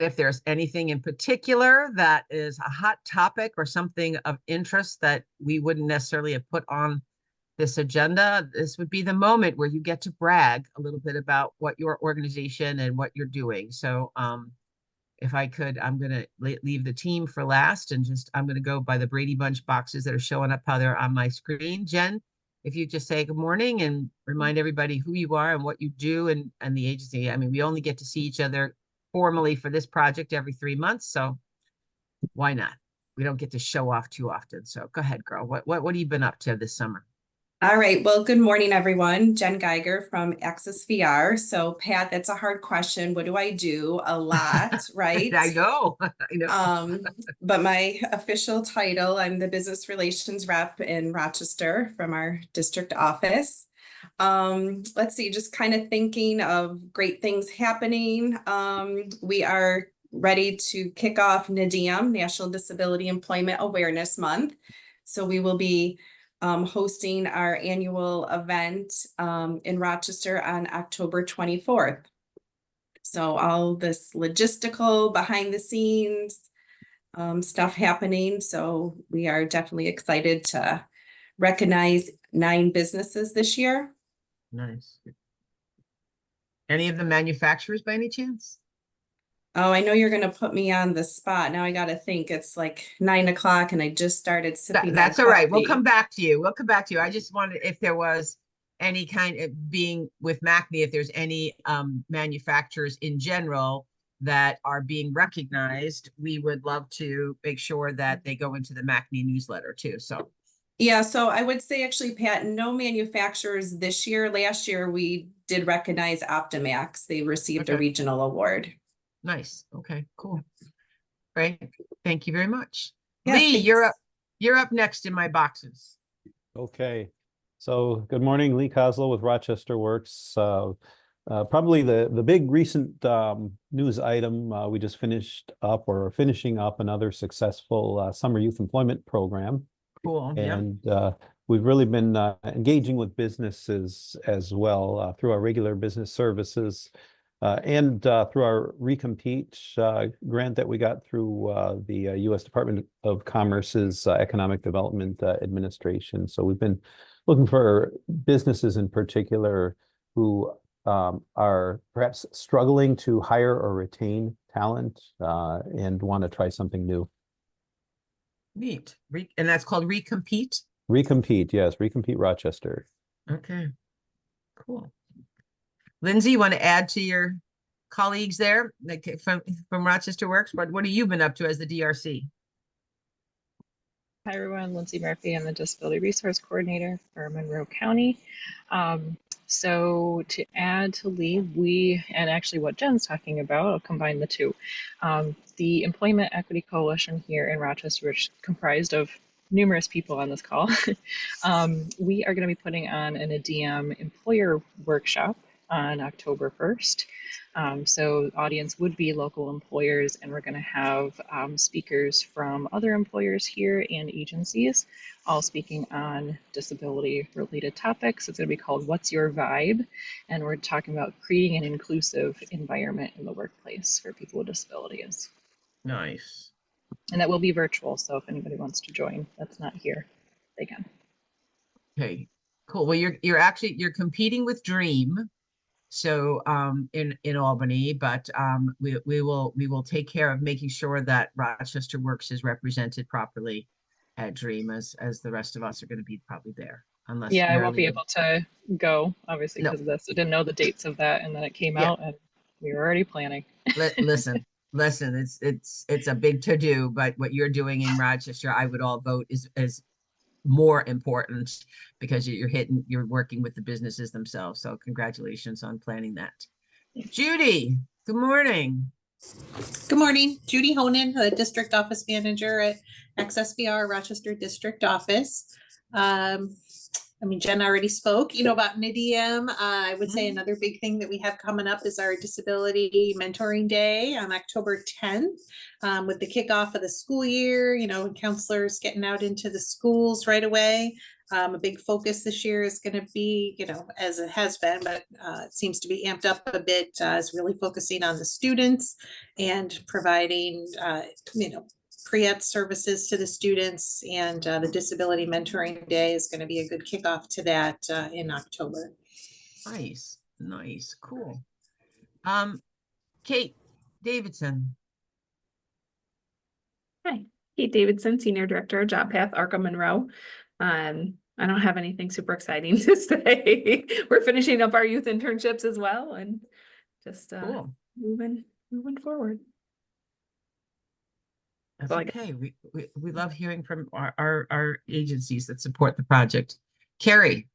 if there's anything in particular that is a hot topic or something of interest that we wouldn't necessarily have put on this agenda, this would be the moment where you get to brag a little bit about what your organization and what you're doing. So if I could, I'm going to leave the team for last and I'm going to go by the Brady Bunch boxes that are showing up how they're on my screen. Jen, if you just say good morning and remind everybody who you are and what you do and the agency. I mean, we only get to see each other formally for this project every 3 months. So why not? We don't get to show off too often. So go ahead, girl. What have you been up to this summer? All right. Well, good morning, everyone. Jen Geiger from Access VR. So, Pat, that's a hard question. What do I do? A lot, right? I know. I know. But my official title, I'm the business relations rep in Rochester from our district office. Let's see, just kind of thinking of great things happening. We are ready to kick off NDEM, National Disability Employment Awareness Month. So we will be hosting our annual event in Rochester on October 24th. So all this logistical behind the scenes stuff happening. So we are definitely excited to recognize 9 businesses this year. Nice. Any of the manufacturers by any chance? Oh, I know you're going to put me on the spot. Now I got to think. It's like 9 o'clock and I just started sipping That's that all right. We'll coffee. come back to you. We'll come back to you. I just wanted if there was any kind of being with MACNY, if there's any manufacturers in general that are being recognized, we would love to make sure that they go into the MACNY newsletter too. So yeah, so I would say actually, Pat, no manufacturers this year. Last year we did recognize Optimax. They received a regional award. Nice. Okay, cool. Great. Thank you very much. Yes, Lee, thanks. you're up next in my boxes. Okay. So good morning, Lee Kozlow with Rochester Works. Probably the big recent news item, we just finished up or finishing up another successful summer youth employment program. Cool. And we've really been engaging with businesses as well through our regular business services and through our Recompete grant that we got through the U.S. Department of Commerce's Economic Development Administration. So we've been looking for businesses in particular who are perhaps struggling to hire or retain talent and want to try something new. Neat. And that's called Recompete? Recompete, yes. Recompete Rochester. Okay, cool. Lindsay, you want to add to your colleagues there from Rochester Works? What have you been up to as the DRC? Hi, everyone. Lindsay Murphy. I'm the Disability Resource Coordinator for Monroe County. So to add to Lee, and actually what Jen's talking about, I'll combine the two. The Employment Equity Coalition here in Rochester, which is comprised of numerous people on this call, we are going to be putting on an NDEM employer workshop on October 1st. So the audience would be local employers, and we're going to have speakers from other employers here and agencies, all speaking on disability-related topics. It's going to be called What's Your Vibe? And we're talking about creating an inclusive environment in the workplace for people with disabilities. Nice. And that will be virtual, so if anybody wants to join that's not here, they can. Okay, cool. Well, you're competing with Dream. So in Albany, but we will take care of making sure that Rochester Works is represented properly at Dream as the rest of us are going to be probably there. Unless yeah, I won't be able to go obviously because of this. I didn't know the dates of that, and then it came out, and we were already planning. Listen, it's a big to do, but what you're doing in Rochester, I would all vote is more important because you're working with the businesses themselves. So congratulations on planning that. Judy, good morning. Good morning, Judy Honan, the District Office Manager at XSBR Rochester District Office. Jen already spoke, about NDEM. I would say another big thing that we have coming up is our Disability Mentoring Day on October 10th, with the kickoff of the school year, counselors getting out into the schools right away. A big focus this year is going to be, as it has been, but it seems to be amped up a bit, is really focusing on the students and providing, pre-ed services to the students, and the Disability Mentoring Day is going to be a good kickoff to that in October. Nice, nice, cool. Kate Davidson. Hi, Kate Davidson, Senior Director of Job Path, Arkham Monroe. I don't have anything super exciting to say. We're finishing up our youth internships as well, and just Cool. moving forward. That's Well, okay. We love hearing from our agencies that support the project. Carrie.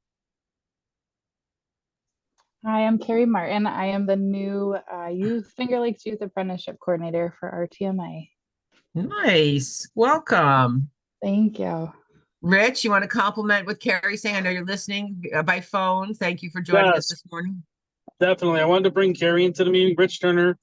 Hi, I'm Carrie Martin. I am the new Youth Finger Lakes Youth Apprenticeship Coordinator for RTMA. Nice. Welcome. Thank you. Rich, you want to compliment what Carrie's saying? I know you're listening by phone. Thank you for joining us this morning. Definitely. I wanted to bring Carrie into the meeting. Rich Turner,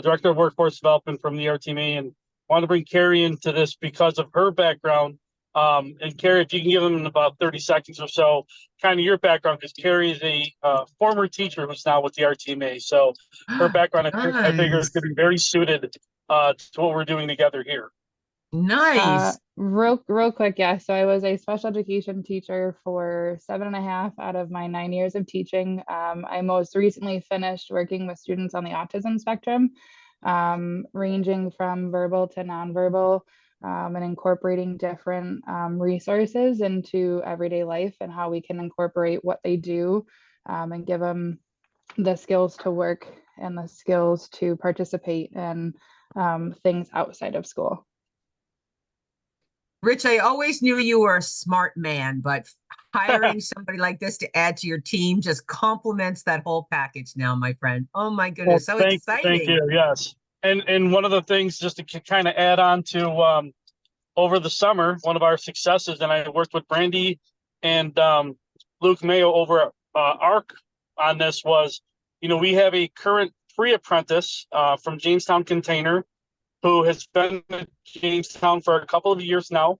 Director of Workforce Development from the RTMA, and wanted to bring Carrie into this because of her background. And Carrie, if you can give them in about 30 seconds or so, kind of your background, because Carrie is a former teacher who's now with the RTMA. So her background, I figure, is going to be very suited to what we're doing together here. Nice. Real quick, yeah. So I was a special education teacher for 7.5 out of my 9 years of teaching. I most recently finished working with students on the autism spectrum, ranging from verbal to nonverbal, and incorporating different resources into everyday life and how we can incorporate what they do, and give them the skills to work and the skills to participate in things outside of school. Rich, I always knew you were a smart man, but hiring somebody like this to add to your team just complements that whole package now, my friend. Oh my goodness, so exciting. Thank you. Yes. And one of the things, just to kind of add on to over the summer, one of our successes, and I worked with Brandy and Luke Mayo over at ARC on this, was, we have a current pre-apprentice from Jamestown Container who has been at Jamestown for a couple of years now.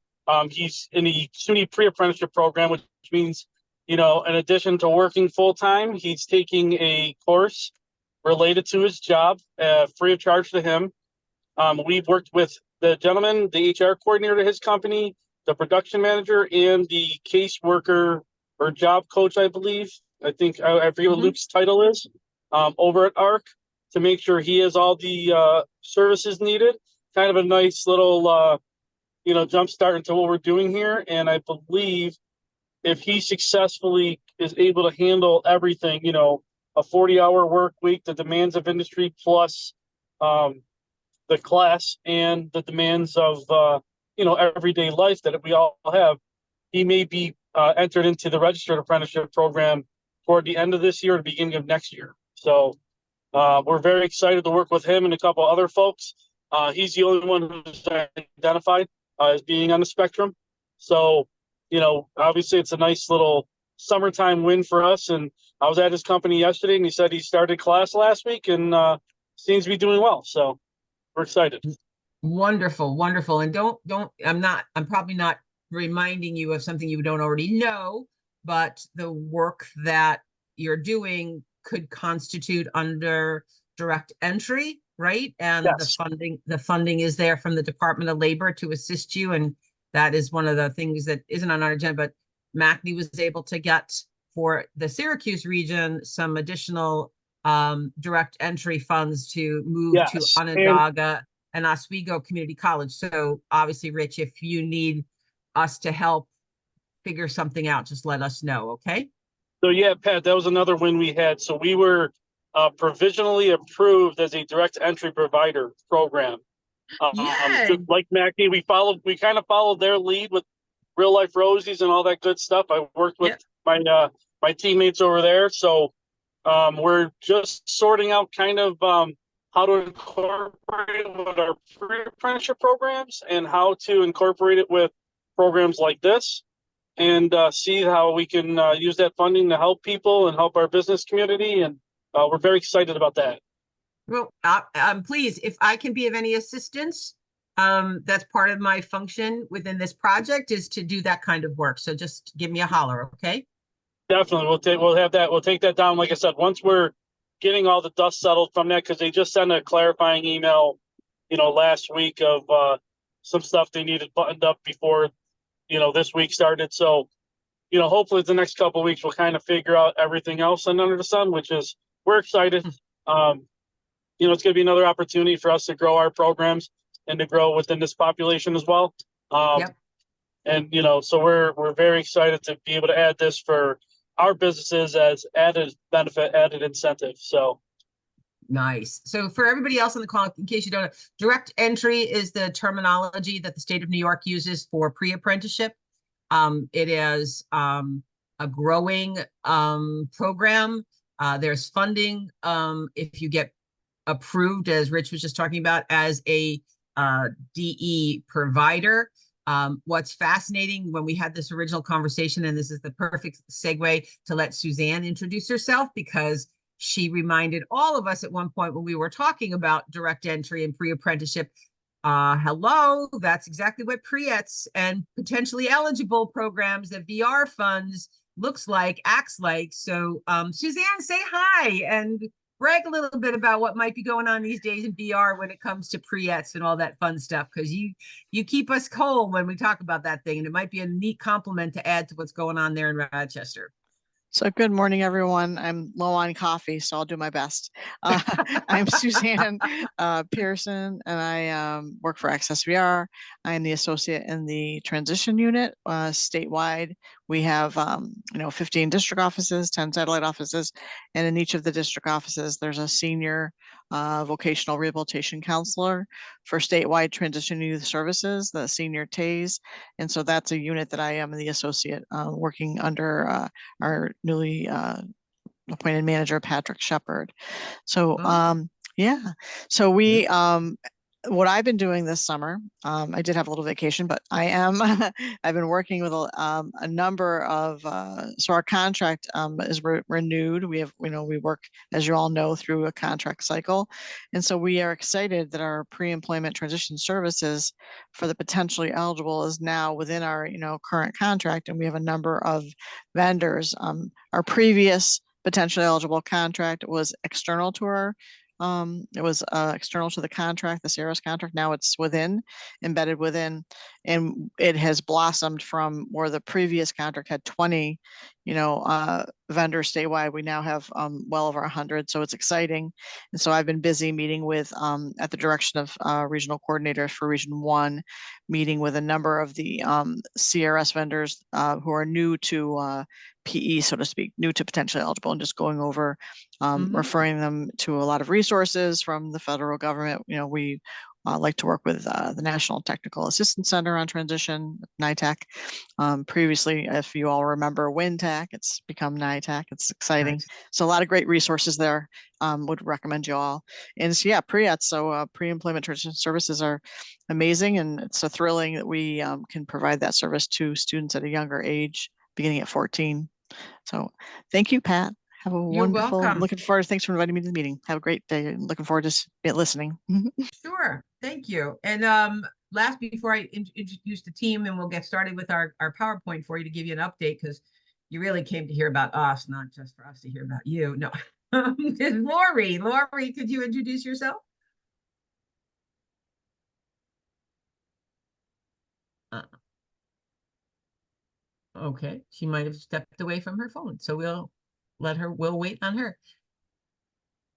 He's in the SUNY pre-apprenticeship program, which means, in addition to working full-time, he's taking a course related to his job, free of charge to him. We've worked with the gentleman, the HR coordinator at his company, the production manager, and the caseworker or job coach, I believe. I forget what Luke's title is, over at ARC, to make sure he has all the services needed. Kind of a nice little, jump start into what we're doing here. And I believe if he successfully is able to handle everything, a 40-hour work week, the demands of industry, plus the class and the demands of, everyday life that we all have, he may be entered into the registered apprenticeship program toward the end of this year or the beginning of next year. So we're very excited to work with him and a couple other folks. He's the only one who's identified as being on the spectrum. So, obviously it's a nice little summertime win for us. And I was at his company yesterday, and he said he started class last week and seems to be doing well. So we're excited. Wonderful, wonderful. And I'm probably not reminding you of something you don't already know, but the work that you're doing could constitute under direct entry, right? And yes. the funding is there from the Department of Labor to assist you. And that is one of the things that isn't on our agenda, but MACNY was able to get for the Syracuse region some additional direct entry funds to move to Onondaga and Oswego Community College. So obviously, Rich, if you need us to help figure something out, just let us know, okay? So yeah, Pat, that was another win we had. So we were provisionally approved as a direct entry provider program. Like MACNY, we kind of followed their lead with Real Life Rosies and all that good stuff. I worked with my teammates over there. So we're just sorting out kind of how to incorporate it with our pre-apprenticeship programs and how to incorporate it with programs like this, and see how we can use that funding to help people and help our business community. And we're very excited about that. Well, please, if I can be of any assistance, That's part of my function within this project is to do that kind of work. So just give me a holler, okay? Definitely. We'll take that down. Like I said, once we're getting all the dust settled from that, because they just sent a clarifying email, last week of some stuff they needed buttoned up before, this week started. So, hopefully the next couple of weeks we'll kind of figure out everything else under the sun, which is we're excited. It's going to be another opportunity for us to grow our programs and to grow within this population as well. Yep. And so we're very excited to be able to add this for our businesses as added benefit, added incentive. So nice. So for everybody else on the call, in case you don't know, direct entry is the terminology that the state of New York uses for pre-apprenticeship. It is a growing program. There's funding if you get approved, as Rich was just talking about, as a DE provider. What's fascinating when we had this original conversation, and this is the perfect segue to let Suzanne introduce herself, because she reminded all of us at one point when we were talking about direct entry and pre-apprenticeship, hello, that's exactly what pre-ets and potentially eligible programs that VR funds looks like, acts like. So Suzanne, say hi and brag a little bit about what might be going on these days in VR when it comes to pre-ets and all that fun stuff, because you keep us whole when we talk about that thing, and it might be a neat compliment to add to what's going on there in Rochester. So good morning, everyone. I'm low on coffee, so I'll do my best. I'm Suzanne Pearson, and I work for Access VR. I'm the associate in the transition unit statewide. We have 15 district offices, 10 satellite offices, and in each of the district offices, there's a senior vocational rehabilitation counselor for statewide transition youth services, the senior TAs. And so that's a unit that I am the associate working under our newly appointed manager, Patrick Shepard. So yeah, so we what I've been doing this summer, I did have a little vacation, but I've been working with a number of, so our contract is renewed. We have, we work, as you all know, through a contract cycle. And so we are excited that our pre-employment transition services for the potentially eligible is now within our, current contract. And we have a number of vendors. Our previous potentially eligible contract was external to our it was external to the contract, the CRS contract. Now it's embedded within, and it has blossomed from where the previous contract had 20, vendors statewide. We now have well over 100, so it's exciting. And so I've been busy meeting with, at the direction of regional coordinators for Region 1, meeting with a number of the CRS vendors who are new to PE, so to speak, new to potentially eligible, and just going over, referring them to a lot of resources from the federal government. We like to work with the National Technical Assistance Center on transition, NITAC. Previously, if you all remember WinTAC, it's become NITAC. It's exciting. Nice. So a lot of great resources there. Would recommend you all. And so yeah, pre-ets, so pre-employment transition services are amazing, and it's so thrilling that we can provide that service to students at a younger age, beginning at 14. So thank you, Pat. Have a You're wonderful, welcome. Looking forward. Thanks for inviting me to the meeting. Have a great day. Looking forward to listening. Sure. Thank you. And last, before I introduce the team, and we'll get started with our PowerPoint for you to give you an update, because you really came to hear about us, not just for us to hear about you. No. Lori, could you introduce yourself? Okay, she might have stepped away from her phone, so we'll wait on her.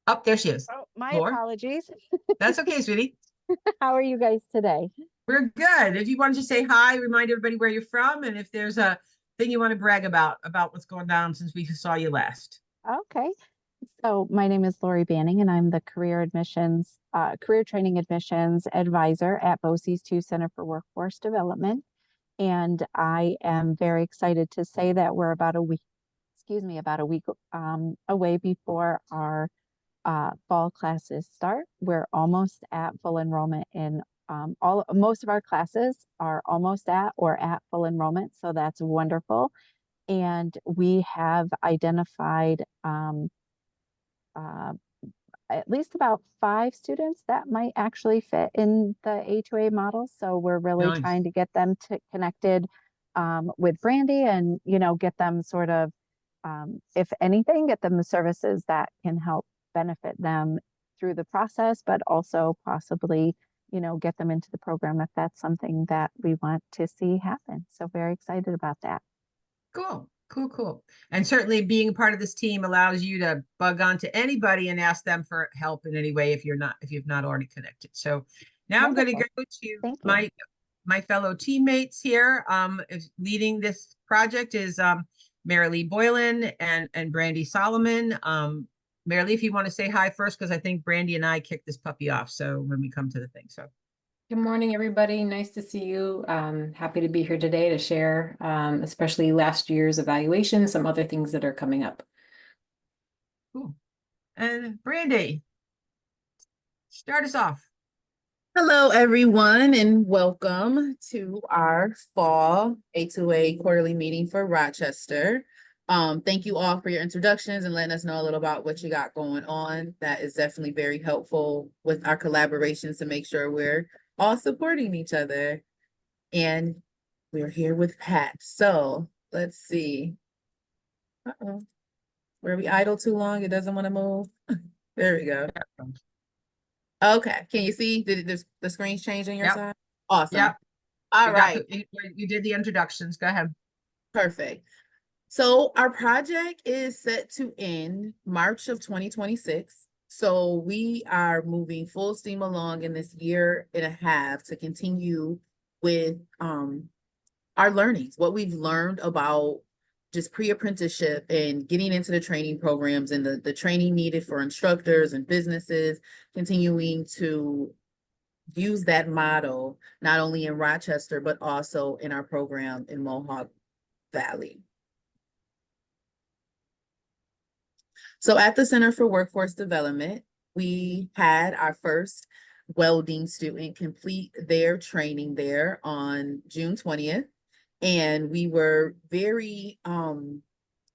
Up there she is. Oh, my Laura? apologies. That's okay, sweetie. How are you guys today? We're good. If you want to just say hi, remind everybody where you're from, and if there's a thing you want to brag about what's going down since we saw you last. Okay. So my name is Lori Banning, and I'm the career training admissions advisor at BOCES 2 Center for Workforce Development. And I am very excited to say that we're about a week away before our fall classes start. We're almost at full enrollment in most of our classes are almost at or at full enrollment. So that's wonderful. And we have identified at least about 5 students that might actually fit in the A2A model. So we're really Nice. trying to get them to connected with Brandy and, you know, get them sort of, if anything, get them the services that can help benefit them through the process, but also possibly, you know, get them into the program if that's something that we want to see happen. So very excited about that. Cool, cool, cool. And certainly being a part of this team allows you to bug on to anybody and ask them for help in any way if you've not already connected. So now I'm going to Wonderful. go to Thank you. my fellow teammates here. Leading this project is Marilee Boylan and Brandy Solomon. Marilee, if you want to say hi first, because I think Brandy and I kicked this puppy off. So when we come to the thing, so. Good morning, everybody. Nice to see you. Happy to be here today to share, especially last year's evaluation, some other things that are coming up. Cool. And Brandy, start us off. Hello, everyone, and welcome to our fall A2A quarterly meeting for Rochester. Thank you all for your introductions and letting us know a little about what you got going on. That is definitely very helpful with our collaborations to make sure we're all supporting each other. And we're here with Pat. So let's see. Uh-oh. Were we idle too long? It doesn't want to move. There we go. Okay. Can you see? Did the screen's change on your Yep. side? Awesome. Yep. All right. You did the introductions. Go ahead. Perfect. So our project is set to end March of 2026. So we are moving full steam along in this year and a half to continue with our learnings, what we've learned about just pre-apprenticeship and getting into the training programs and the training needed for instructors and businesses, continuing to use that model, not only in Rochester, but also in our program in Mohawk Valley. So at the Center for Workforce Development, we had our first welding student complete their training there on June 20th. And we were very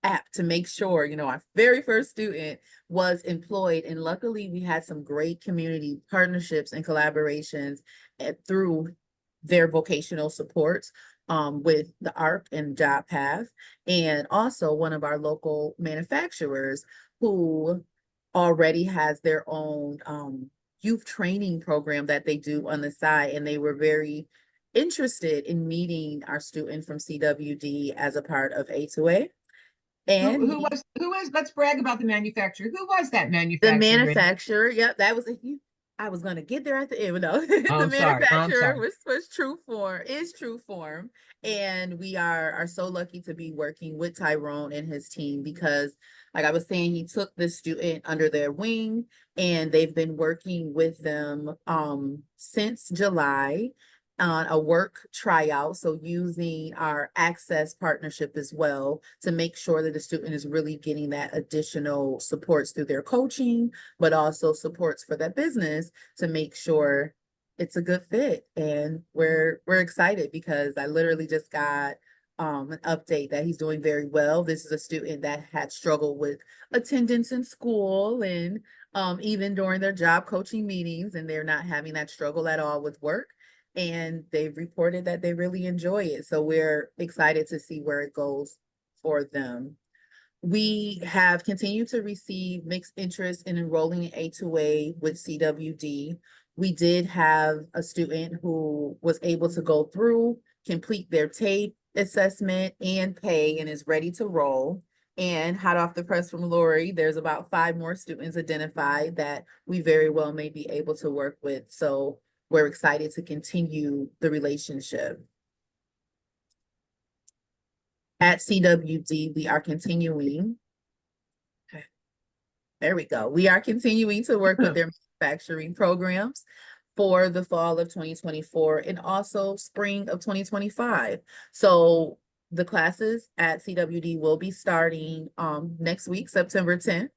apt to make sure, you know, our very first student was employed. And luckily we had some great community partnerships and collaborations through their vocational supports with the ARC and Job Path, and also one of our local manufacturers who already has their own youth training program that they do on the side. And they were very interested in meeting our student from CWD as a part of A2A. And who was, let's brag about the manufacturer. Who was that manufacturer? The manufacturer, yep, that was I was gonna get there at the end, no. The manufacturer was True Form, is True Form. And we are so lucky to be working with Tyrone and his team because, like I was saying, he took this student under their wing and they've been working with them since July on a work tryout. So using our access partnership as well to make sure that the student is really getting that additional supports through their coaching, but also supports for that business to make sure it's a good fit. And we're excited because I literally just got an update that he's doing very well. This is a student that had struggled with attendance in school and even during their job coaching meetings, and they're not having that struggle at all with work. And they've reported that they really enjoy it. So we're excited to see where it goes for them. We have continued to receive mixed interest in enrolling in A2A with CWD. We did have a student who was able to go through, complete their tape assessment and pay, and is ready to roll. And hot off the press from Lori, there's about 5 more students identified that we very well may be able to work with. So we're excited to continue the relationship. At CWD, we are continuing. There we go. We are continuing to work with their manufacturing programs for the fall of 2024 and also spring of 2025. So the classes at CWD will be starting next week, September 10th.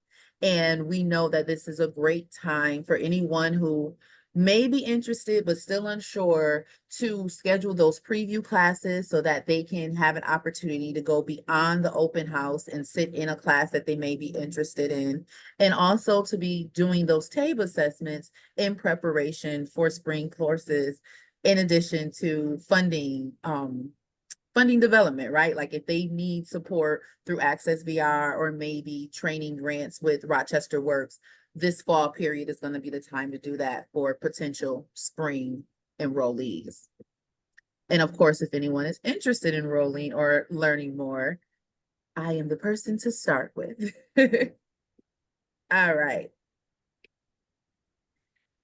And we know that this is a great time for anyone who may be interested but still unsure, to schedule those preview classes so that they can have an opportunity to go beyond the open house and sit in a class that they may be interested in. And also to be doing those TABE assessments in preparation for spring courses, in addition to funding development, right? Like if they need support through Access VR or maybe training grants with Rochester Works, this fall period is going to be the time to do that for potential spring enrollees. And of course, if anyone is interested in enrolling or learning more, I am the person to start with. All right.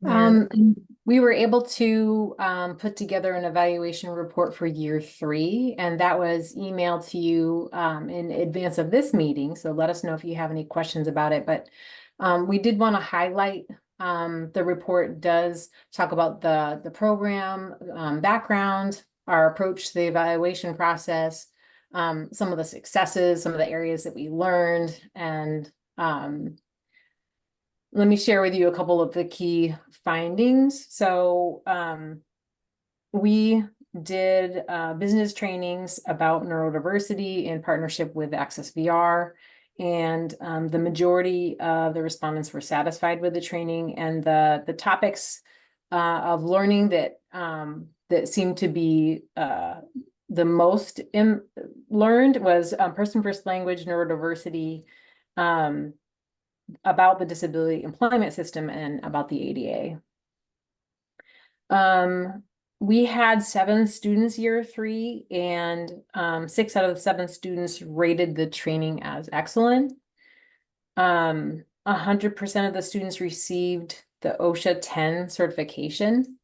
And we were able to put together an evaluation report for year 3, and that was emailed to you in advance of this meeting. So let us know if you have any questions about it. But we did want to highlight the report does talk about the program background, our approach to the evaluation process, some of the successes, some of the areas that we learned, and let me share with you a couple of the key findings. So we did business trainings about neurodiversity in partnership with Access VR, and the majority of the respondents were satisfied with the training, and the topics of learning that that seemed to be the most learned was person first language, neurodiversity, about the disability employment system, and about the ADA. We had 7 students year 3, and 6 out of the 7 students rated the training as excellent. 100% of the students received the OSHA 10 certification.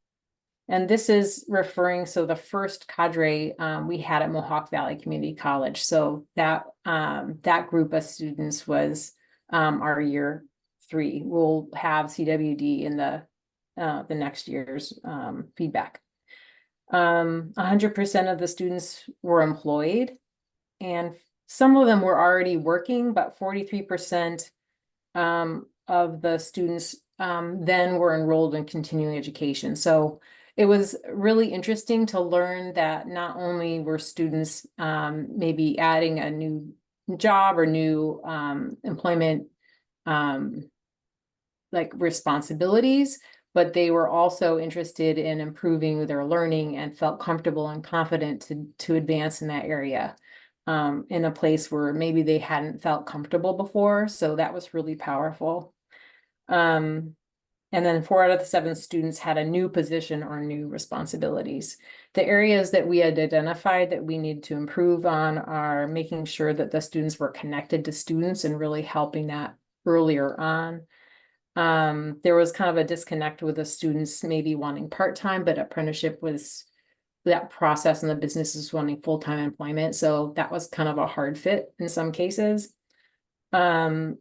And this is referring, so the first cadre we had at Mohawk Valley Community College. So that that group of students was our year 3. We'll have CWD in the next year's feedback. 100% of the students were employed, and some of them were already working, but 43% of the students then were enrolled in continuing education. So it was really interesting to learn that not only were students maybe adding a new job or new employment like responsibilities, but they were also interested in improving their learning and felt comfortable and confident to advance in that area in a place where maybe they hadn't felt comfortable before. So that was really powerful. And then 4 out of the 7 students had a new position or new responsibilities. The areas that we had identified that we need to improve on are making sure that the students were connected to students and really helping that earlier on. There was kind of a disconnect with the students maybe wanting part-time, but apprenticeship was that process, and the businesses wanting full-time employment. So that was kind of a hard fit in some cases. And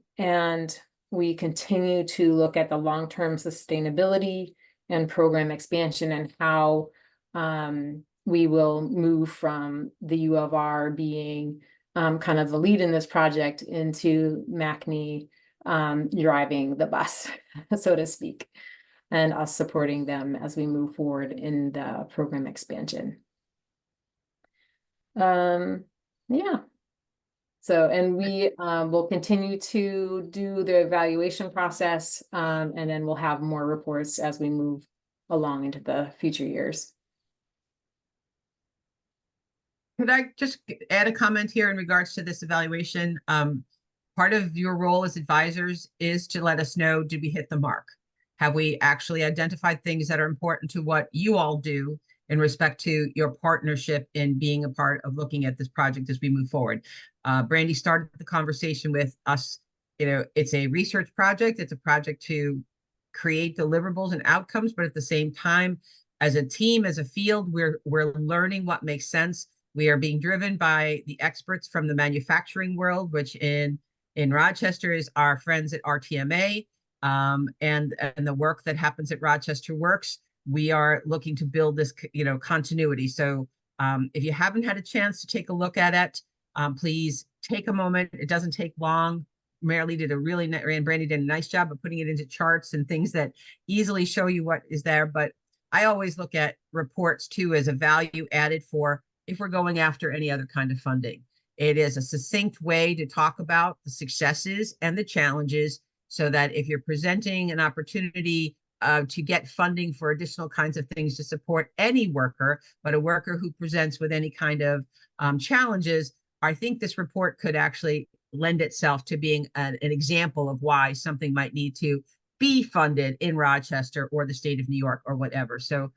we continue to look at the long-term sustainability and program expansion, and how we will move from the U of R being kind of the lead in this project into MACNY driving the bus, so to speak, and us supporting them as we move forward in the program expansion. Yeah. So, and we will continue to do the evaluation process, and then we'll have more reports as we move along into the future years. Could I just add a comment here in regards to this evaluation? Part of your role as advisors is to let us know, did we hit the mark? Have we actually identified things that are important to what you all do in respect to your partnership in being a part of looking at this project as we move forward? Brandy started the conversation with us. You know, it's a research project. It's a project to create deliverables and outcomes, but at the same time, as a team, as a field, we're learning what makes sense. We are being driven by the experts from the manufacturing world, which in Rochester is our friends at RTMA, and the work that happens at Rochester Works. We are looking to build this, continuity. So if you haven't had a chance to take a look at it, please take a moment. It doesn't take long. Marilee did a really, and Brandy did a nice job of putting it into charts and things that easily show you what is there. But I always look at reports too as a value added for if we're going after any other kind of funding. It is a succinct way to talk about the successes and the challenges so that if you're presenting an opportunity to get funding for additional kinds of things to support any worker, but a worker who presents with any kind of challenges, I think this report could actually lend itself to being an example of why something might need to be funded in Rochester or the state of New York or whatever. So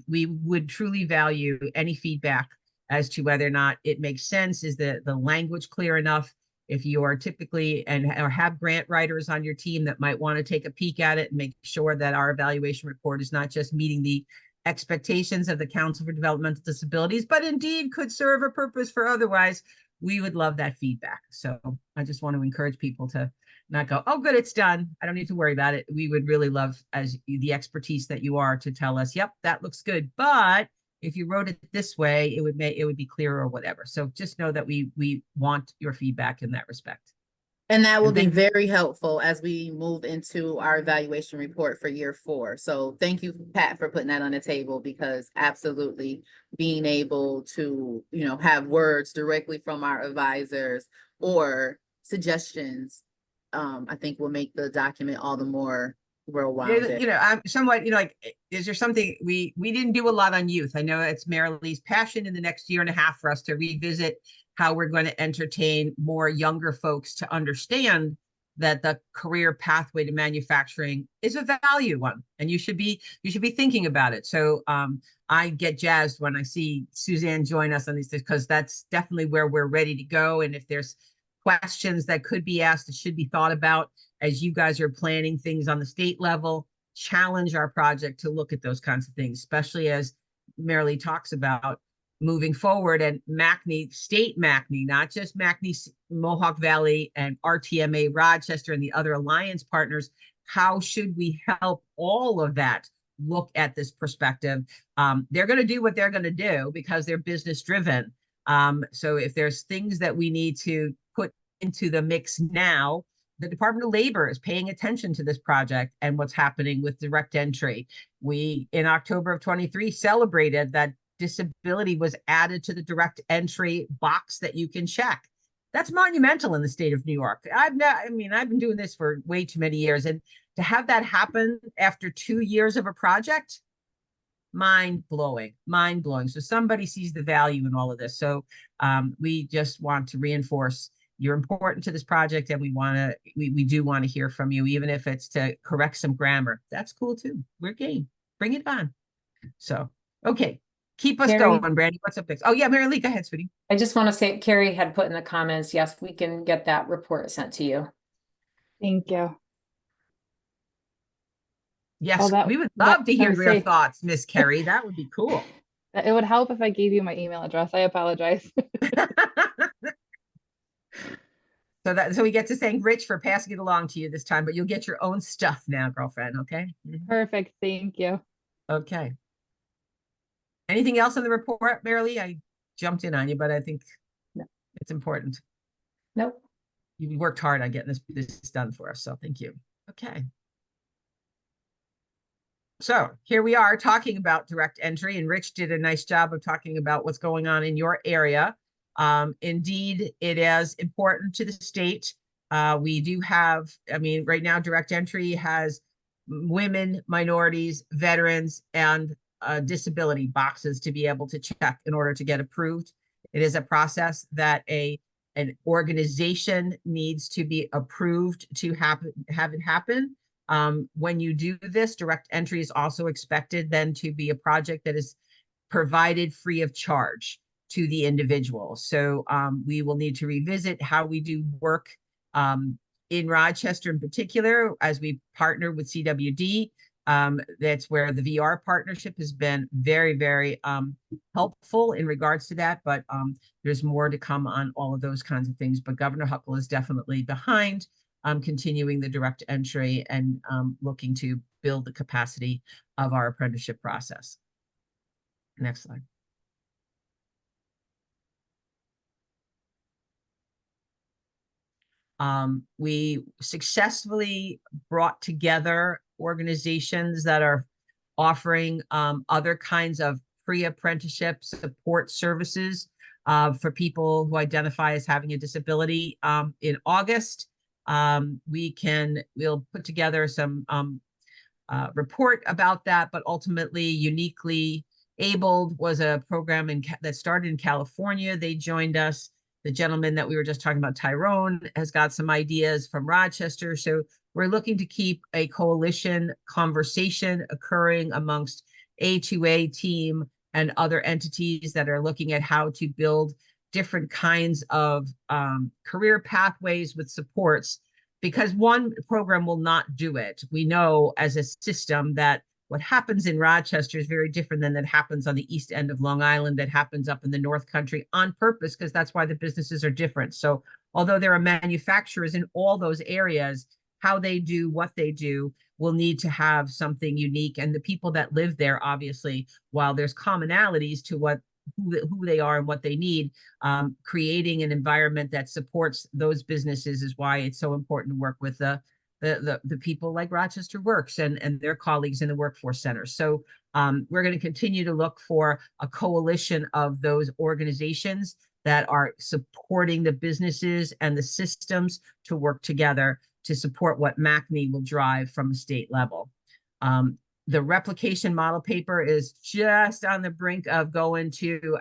we would truly value any feedback as to whether or not it makes sense. Is the language clear enough? If you are typically or have grant writers on your team that might want to take a peek at it and make sure that our evaluation report is not just meeting the expectations of the Council for Developmental Disabilities, but indeed could serve a purpose for otherwise, we would love that feedback. So I just want to encourage people to not go, oh, good, it's done, I don't need to worry about it. We would really love, as the expertise that you are, to tell us, yep, that looks good. But if you wrote it this way, it would be clearer or whatever. So just know that we want your feedback in that respect. And that will be very helpful as we move into our evaluation report for year 4. So thank you, Pat, for putting that on the table, because absolutely being able to, have words directly from our advisors or suggestions, I think will make the document all the more well-rounded. I'm somewhat, like, is there something we didn't do a lot on youth? I know it's Marilee's passion in the next year and a half for us to revisit how we're going to entertain more younger folks to understand that the career pathway to manufacturing is a value one, and you should be thinking about it. So I get jazzed when I see Suzanne join us on these things, because that's definitely where we're ready to go. And if there's questions that could be asked, it should be thought about as you guys are planning things on the state level. Challenge our project to look at those kinds of things, especially as Marilee talks about moving forward, and state MACNY, not just MACNY Mohawk Valley and RTMA Rochester and the other alliance partners. How should we help all of that look at this perspective? They're going to do what they're going to do because they're business driven. So if there's things that we need to put into the mix now, the Department of Labor is paying attention to this project and what's happening with direct entry. We, in October of 23, celebrated that disability was added to the direct entry box that you can check. That's monumental in the state of New York. I've been doing this for way too many years, and to have that happen after 2 years of a project, mind blowing. So somebody sees the value in all of this. So we just want to reinforce you're important to this project, and we do want to hear from you, even if it's to correct some grammar. That's cool too. We're game. Bring it on. So, okay. Keep us Carrie, going, Brandy. What's up next? Oh yeah, Marilee, go ahead, sweetie. I just want to say, Carrie had put in the comments, yes, we can get that report sent to you. Thank you. Yes, we would love to hear your thoughts, Miss Carrie. That would be cool. It would help if I gave you my email address. I apologize. So we get to thank Rich for passing it along to you this time, but you'll get your own stuff now, girlfriend. Okay. Perfect. Thank you. Okay. Anything else on the report, Marilee? I jumped in on you, but I think it's important. Nope. You worked hard on getting this done for us, so thank you. Okay. So here we are talking about direct entry, and Rich did a nice job of talking about what's going on in your area. Indeed, it is important to the state. We do have, right now, direct entry has women, minorities, veterans, and disability boxes to be able to check in order to get approved. It is a process that an organization needs to be approved to have it happen. When you do this, direct entry is also expected then to be a project that is provided free of charge to the individual. So we will need to revisit how we do work in Rochester in particular, as we partner with CWD. That's where the VR partnership has been very, very helpful in regards to that. But there's more to come on all of those kinds of things. But Governor Huckle is definitely behind continuing the direct entry and looking to build the capacity of our apprenticeship process. Next slide. We successfully brought together organizations that are offering other kinds of pre-apprenticeship support services for people who identify as having a disability. In August, we'll put together some report about that, but ultimately Uniquely Abled was a program that started in California. They joined us. The gentleman that we were just talking about, Tyrone, has got some ideas from Rochester. So we're looking to keep a coalition conversation occurring amongst A2A team and other entities that are looking at how to build different kinds of career pathways with supports, because one program will not do it. We know as a system that what happens in Rochester is very different than that happens on the east end of Long Island, that happens up in the North Country on purpose, because that's why the businesses are different. So although there are manufacturers in all those areas, how they do what they do will need to have something unique. And the people that live there, obviously, while there's commonalities to who they are and what they need, creating an environment that supports those businesses is why it's so important to work with the people like Rochester Works and their colleagues in the workforce centers. So we're going to continue to look for a coalition of those organizations that are supporting the businesses and the systems to work together to support what MACNY will drive from a state level. The replication model paper is just on the brink of going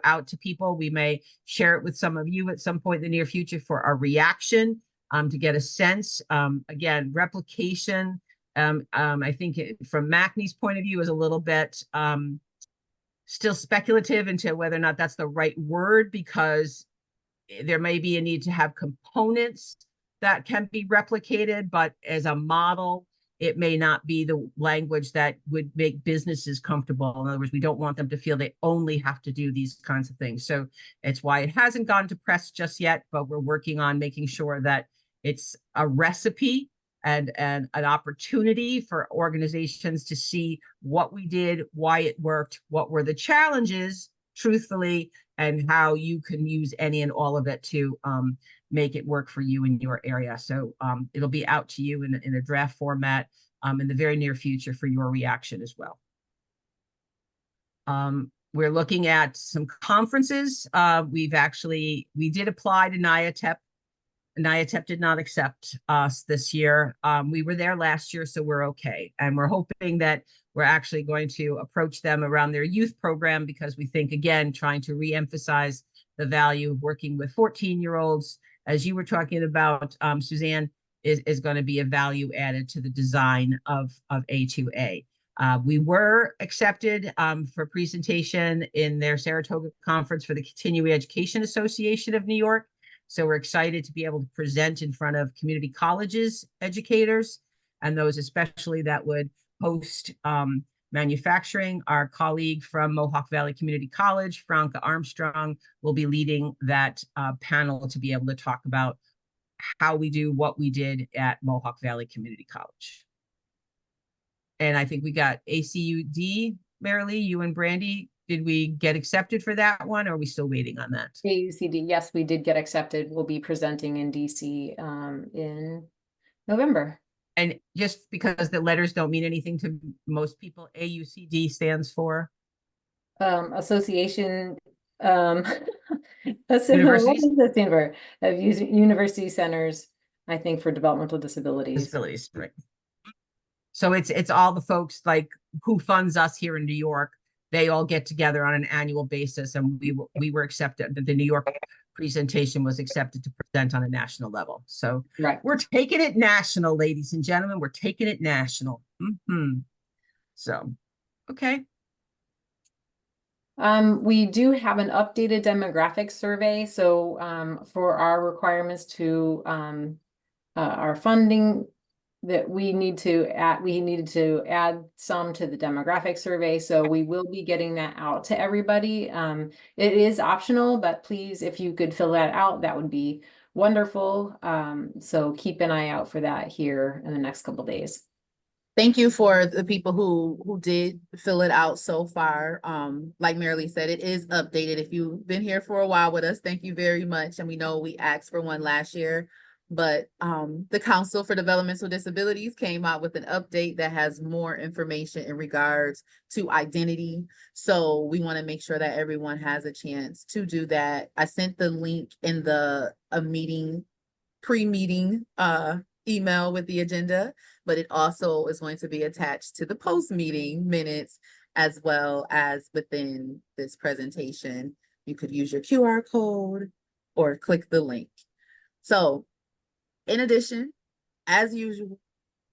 out to people. We may share it with some of you at some point in the near future for our reaction, to get a sense. Again, replication, I think from MACNY's point of view, is a little bit still speculative into whether or not that's the right word, because there may be a need to have components that can be replicated, but as a model, it may not be the language that would make businesses comfortable. In other words, we don't want them to feel they only have to do these kinds of things. So it's why it hasn't gone to press just yet, but we're working on making sure that it's a recipe and an opportunity for organizations to see what we did, why it worked, what were the challenges, truthfully, and how you can use any and all of it to make it work for you in your area. So it'll be out to you in a draft format in the very near future for your reaction as well. We're looking at some conferences. We did apply to NIATEP. NIATEP did not accept us this year. We were there last year, so we're okay. And we're hoping that we're actually going to approach them around their youth program, because we think, again, trying to reemphasize the value of working with 14-year-olds, as you were talking about, Suzanne, is going to be a value added to the design of A2A. We were accepted for presentation in their Saratoga conference for the Continuing Education Association of New York. So we're excited to be able to present in front of community colleges, educators, and those especially that would host manufacturing. Our colleague from Mohawk Valley Community College, Franca Armstrong, will be leading that panel to be able to talk about how we do what we did at Mohawk Valley Community College. And I think we got ACUD, Marilee, you and Brandy. Did we get accepted for that one, or are we still waiting on that? AUCD, yes, we did get accepted. We'll be presenting in DC in November. And just because the letters don't mean anything to most people, AUCD stands for? Association, that's what does that stand for? University Centers, I think, for Developmental Disabilities. Disabilities, right. So it's all the folks like who funds us here in New York. They all get together on an annual basis, and we were accepted. The New York presentation was accepted to present on a national level. So right. We're taking it national, ladies and gentlemen. We're taking it national. So, okay. We do have an updated demographic survey. So for our requirements to our funding that we needed to add some to the demographic survey. So we will be getting that out to everybody. It is optional, but please, if you could fill that out, that would be wonderful. So keep an eye out for that here in the next couple of days. Thank you for the people who did fill it out so far. Like Marilee said, it is updated. If you've been here for a while with us, thank you very much. And we know we asked for one last year. but the Council for Developmental Disabilities came out with an update that has more information in regards to identity. So we want to make sure that everyone has a chance to do that. I sent the link in the pre-meeting email with the agenda, but it also is going to be attached to the post-meeting minutes as well as within this presentation. You could use your QR code or click the link. So in addition, as usual,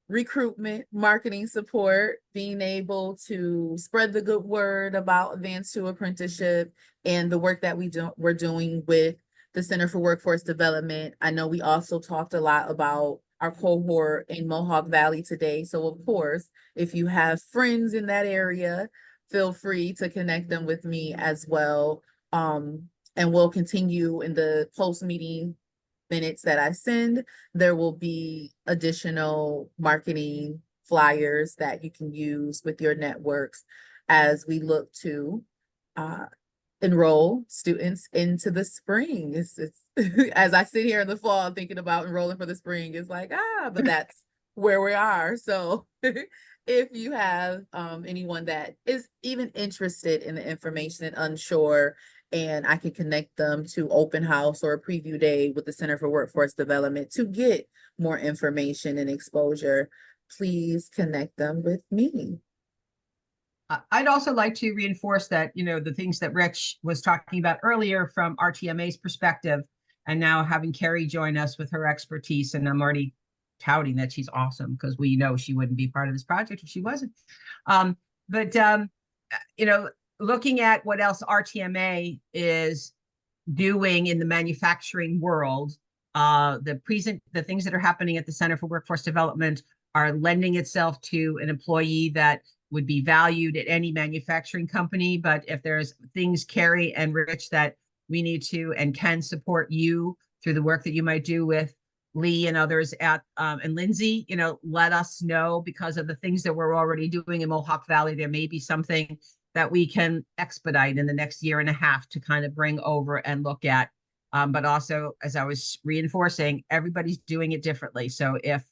recruitment, marketing support, being able to spread the good word about Advanced to Apprenticeship and the work that we're doing with the Center for Workforce Development. I know we also talked a lot about our cohort in Mohawk Valley today. So of course, if you have friends in that area, feel free to connect them with me as well. And we'll continue in the post-meeting minutes that I send. There will be additional marketing flyers that you can use with your networks as we look to enroll students into the spring. It's as I sit here in the fall thinking about enrolling for the spring, it's like, but that's where we are. So if you have anyone that is even interested in the information and unsure, and I can connect them to open house or a preview day with the Center for Workforce Development to get more information and exposure, please connect them with me. I'd also like to reinforce that, the things that Rich was talking about earlier from RTMA's perspective, and now having Carrie join us with her expertise. And I'm already touting that she's awesome because we know she wouldn't be part of this project if she wasn't. Looking at what else RTMA is doing in the manufacturing world, the things that are happening at the Center for Workforce Development are lending itself to an employee that would be valued at any manufacturing company. But if there's things, Carrie and Rich, that we need to and can support you through the work that you might do with Lee and others at and Lindsay, let us know, because of the things that we're already doing in Mohawk Valley. There may be something that we can expedite in the next year and a half to kind of bring over and look at. But also, as I was reinforcing, everybody's doing it differently. So if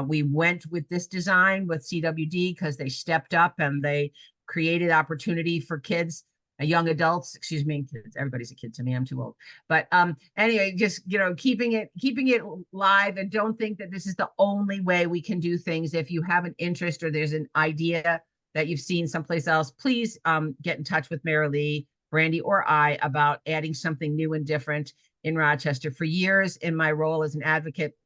we went with this design with CWD because they stepped up and they created opportunity for kids, young adults, excuse me, kids, everybody's a kid to me, I'm too old. But anyway, just, keeping it live, and don't think that this is the only way we can do things. If you have an interest or there's an idea that you've seen someplace else, please get in touch with Mary Lee, Brandy, or I about adding something new and different in Rochester. For years in my role as an advocate,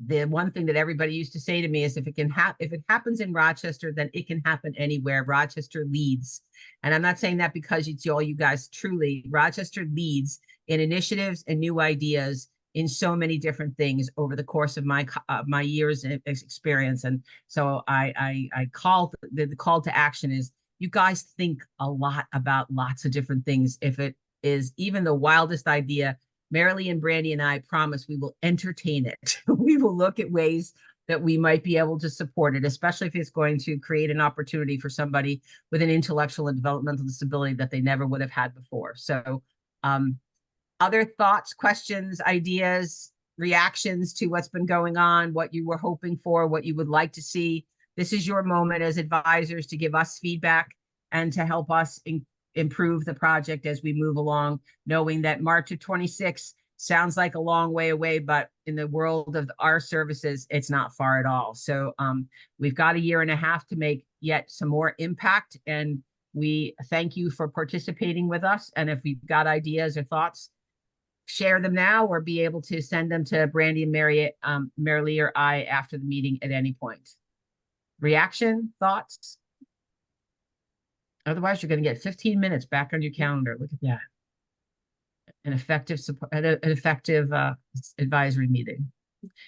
the one thing that everybody used to say to me is, if it happens in Rochester, then it can happen anywhere. Rochester leads. And I'm not saying that because it's all you guys. Truly, Rochester leads in initiatives and new ideas in so many different things over the course of my years of experience. And so I call the call to action is, you guys think a lot about lots of different things. If it is even the wildest idea, Marilee and Brandy and I promise we will entertain it. We will look at ways that we might be able to support it, especially if it's going to create an opportunity for somebody with an intellectual and developmental disability that they never would have had before. So other thoughts, questions, ideas, reactions to what's been going on, what you were hoping for, what you would like to see. This is your moment as advisors to give us feedback and to help us improve the project as we move along, knowing that March of 26 sounds like a long way away, but in the world of our services, it's not far at all. So we've got a year and a half to make yet some more impact, and we thank you for participating with us. And if you've got ideas or thoughts, share them now, or be able to send them to Brandy and Marilee or I after the meeting at any point. Reaction, thoughts? Otherwise, you're going to get 15 minutes back on your calendar. Look at that. An effective advisory meeting.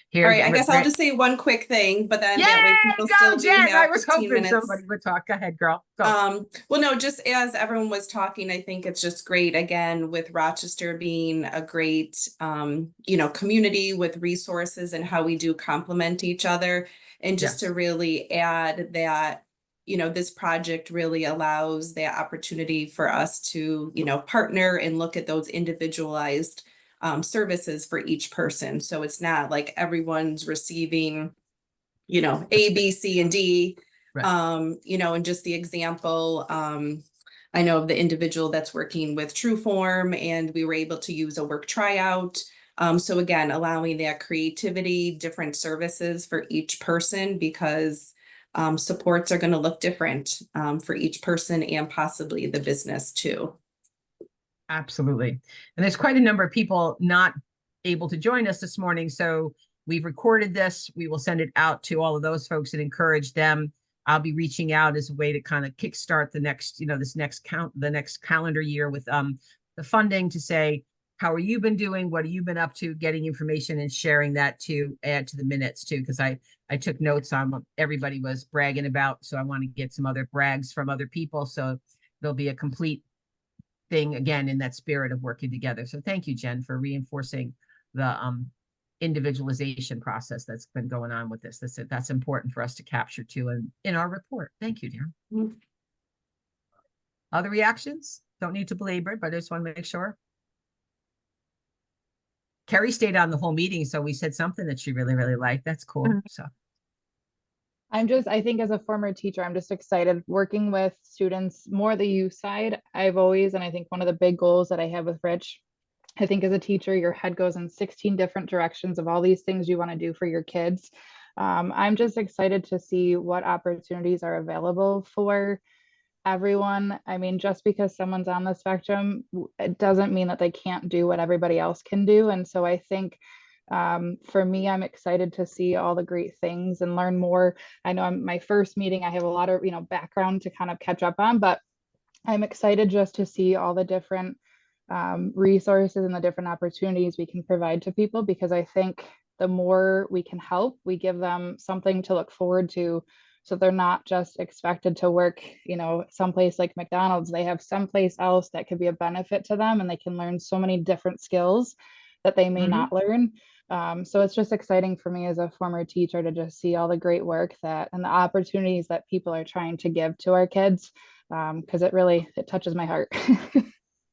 Here, all right, I guess I'll just say one quick thing, but then that way people go, still do Jen. have I was 15 hoping minutes. somebody would talk. Go ahead, girl. Go. Well, no, just as everyone was talking, I think it's just great, again, with Rochester being a great, community with resources and how we do complement each other. And just to really add that, this project really allows the opportunity for us to, partner and look at those individualized services for each person. So it's not like everyone's receiving, you know, A, B, C, and D. Right. You know, and just the example, I know of the individual that's working with Trueform, and we were able to use a work tryout. So again, allowing that creativity, different services for each person, because supports are going to look different for each person and possibly the business too. Absolutely. And there's quite a number of people not able to join us this morning. So we've recorded this. We will send it out to all of those folks and encourage them. I'll be reaching out as a way to kind of kickstart the next, you know, the next calendar year with the funding, to say, how are you been doing? What have you been up to? Getting information and sharing that to add to the minutes too, because I took notes on what everybody was bragging about. So I want to get some other brags from other people. So there'll be a complete thing again in that spirit of working together. So thank you, Jen, for reinforcing the individualization process that's been going on with this. That's important for us to capture too in our report. Thank you, dear. Mm-hmm. Other reactions? Don't need to belabor it, but I just want to make sure. Carrie stayed on the whole meeting, so we said something that she really, really liked. That's cool. So I think as a former teacher, I'm just excited working with students, more the youth side. I've always, and I think one of the big goals that I have with Rich, I think as a teacher, your head goes in 16 different directions of all these things you want to do for your kids. I'm just excited to see what opportunities are available for everyone. I mean, just because someone's on the spectrum, it doesn't mean that they can't do what everybody else can do. And so I think for me, I'm excited to see all the great things and learn more. I know my first meeting, I have a lot of, background to kind of catch up on, but I'm excited just to see all the different resources and the different opportunities we can provide to people, because I think the more we can help, we give them something to look forward to, so they're not just expected to work, someplace like McDonald's. They have someplace else that could be a benefit to them, and they can learn so many different skills that they may not learn. So it's just exciting for me as a former teacher to just see all the great work and the opportunities that people are trying to give to our kids, because it touches my heart.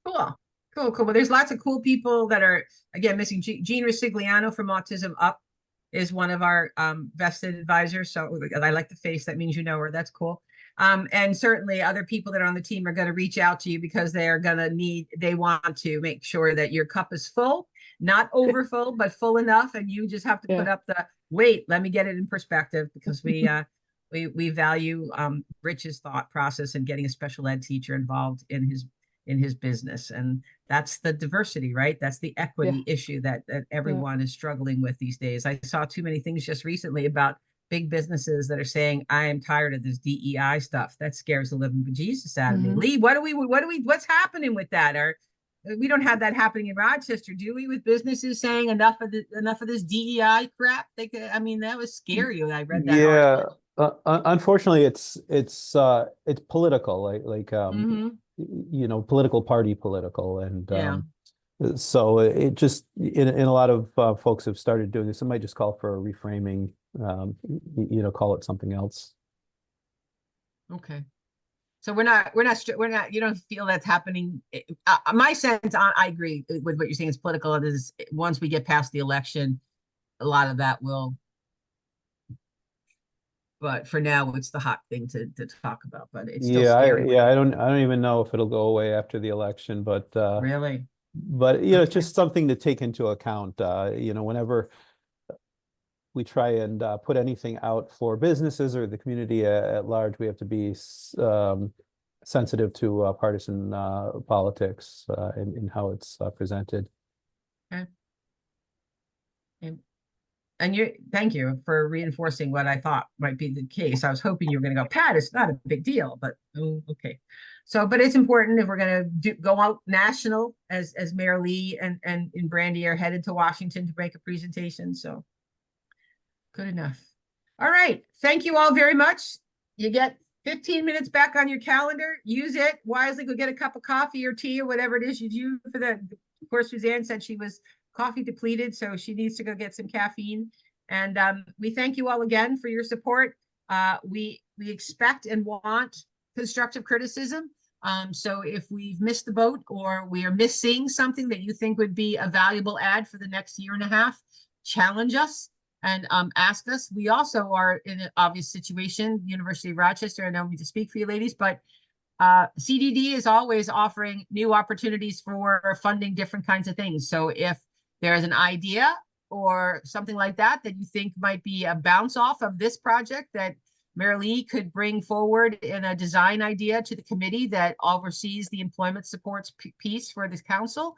Cool. Well, there's lots of cool people that are, again, missing. Jean Resigliano from Autism Up is one of our vested advisors. So I like the face. That means you know her. That's cool. And certainly other people that are on the team are going to reach out to you, because they want to make sure that your cup is full, not over full, but full enough. And you just have to put up wait, let me get it in perspective, because we value Rich's thought process and getting a special ed teacher involved in his business. And that's the diversity, right? That's the equity issue that everyone is struggling with these days. I saw too many things just recently about big businesses that are saying, I am tired of this DEI stuff. That scares the living bejesus out of me. Lee, what's happening with that? We don't have that happening in Rochester, do we? With businesses saying enough of this DEI crap? That was scary when I read that article. Unfortunately, it's political, political party political, and so it just in a lot of folks have started doing this. It might just call for a reframing, call it something else. Okay. So we're not, you don't feel that's happening. My sense, I agree with what you're saying. It's political. It is, once we get past the election, a lot of that will, but for now it's the hot thing to talk about, but it's still scary. I don't even know if it'll go away after the election, but really, it's just something to take into account. Whenever we try and put anything out for businesses or the community at large, we have to be sensitive to partisan politics in how it's presented. Okay. And thank you for reinforcing what I thought might be the case. I was hoping you were going to go, Pat, it's not a big deal, but okay. So, but it's important if we're going to go out national, as Mayor Lee and Brandy are headed to Washington to make a presentation. So good enough. All right. Thank you all very much. You get 15 minutes back on your calendar. Use it wisely. Go get a cup of coffee or tea or whatever it is you do for the, of course, Suzanne said she was coffee depleted, so she needs to go get some caffeine. And we thank you all again for your support. We expect and want constructive criticism. So if we've missed the boat or we are missing something that you think would be a valuable ad for the next year and a half, challenge us and ask us. We also are in an obvious situation, University of Rochester. I don't mean to speak for you ladies, but CDD is always offering new opportunities for funding different kinds of things. So if there's an idea or something like that that you think might be a bounce off of this project that Marilee could bring forward in a design idea to the committee that oversees the employment supports piece for this council,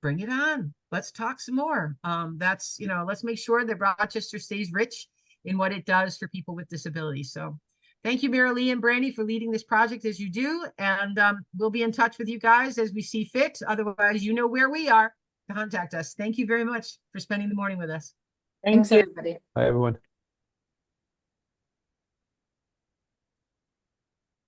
bring it on. Let's talk some more. That's, you know, let's make sure that Rochester stays rich in what it does for people with disabilities. So thank you, Marilee and Brandy, for leading this project as you do. And we'll be in touch with you guys as we see fit. Otherwise, you know where we are. Contact us. Thank you very much for spending the morning with us. Thanks, everybody. Bye, everyone.